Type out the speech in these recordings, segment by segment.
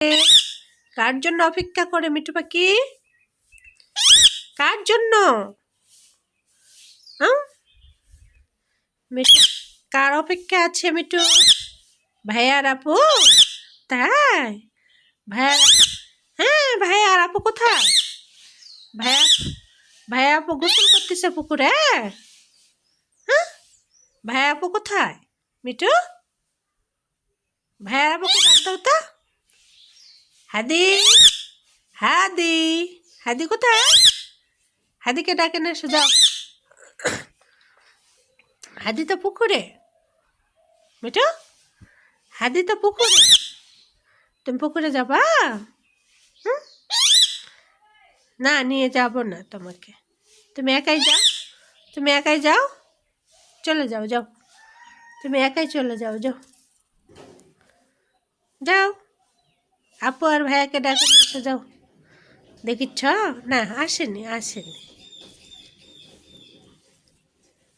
কার জন্য অপেক্ষা করে মিঠু পাখি? কার জন্য? মিঠু কার অপেক্ষা আছে মিঠু? ভাইয়ার আপু? তাই ভাইয়া? হ্যাঁ, ভাইয়া আর আপু কোথায়? ভাইয়া ভাইয়া আপু গোসল করতেছে পুকুরে। হ্যাঁ, ভাইয়া আপু কোথায় মিঠু? ভাইয়ার আপুকে ডাক দাও তো। হাদি, হাদি, হাদি কোথায়? হাদিকে ডাকে না, যাও। হাদি তো পুকুরে মিঠু, হাদি তো পুকুরে। তুমি পুকুরে যাবা? না, নিয়ে যাব না তোমাকে। তুমি একাই যাও, তুমি একাই যাও, চলে যাও, যাও, তুমি একাই চলে যাও, যাও, যাও। আপু আর ভাইয়াকে ডাকে নিয়ে যাও। দেখিচ্ছ? না, আসেনি, আসেনি,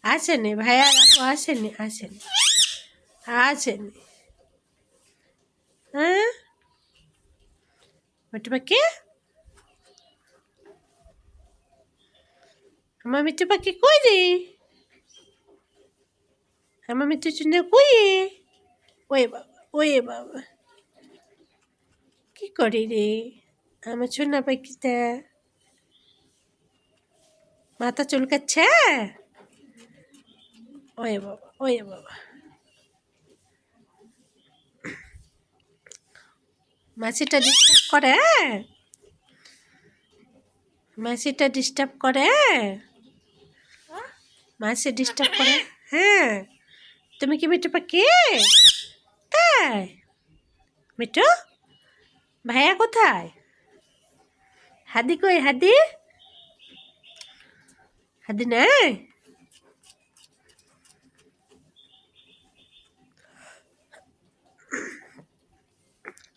আসেনি, ভাইয়া আর আপু আসেনি, আসেনি, আসেনি। হ্যাঁ, মিঠু পাখি, আমার মিঠু পাখি কই রে? আমার মিঠু চুনে কই? ওয়ে বাবা, ওয়ে বাবা, কি করি রে আমার সোনা পাখিটা? মাথা চুলকাচ্ছে? ওয়ে বাবা, ওয়ে বাবা। মাসিটা ডিস্টার্ব করে? মাসিটা ডিস্টার্ব করে? মাসি ডিস্টার্ব করে? হ্যাঁ। তুমি কি মিঠু পাখি? তাই? মিঠু, ভাইয়া কোথায়? হাদি কই? হাদি, হাদি নাই?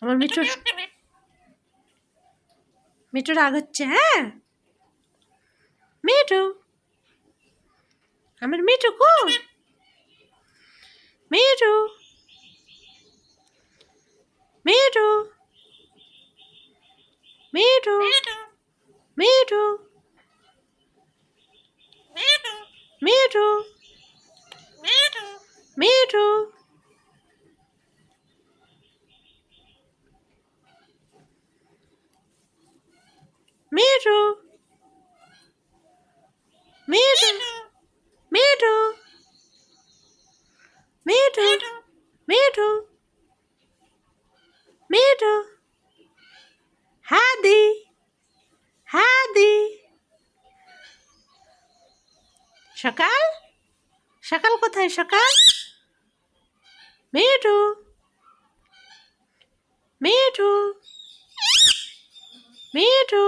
আমার মিঠুর মিঠুর রাগ হচ্ছে। হ্যাঁ, মিঠু, আমার মিঠু কই? মিঠু, মিঠু, মিঠু, মিঠু, মিঠু, মিঠু, মিঠু, মিঠু, মিঠু, মিঠু, মিঠু, মিঠু, হাদি, হাদি। সকাল, সকাল কোথায়? সকাল, মিঠু, মিঠু, মিঠু।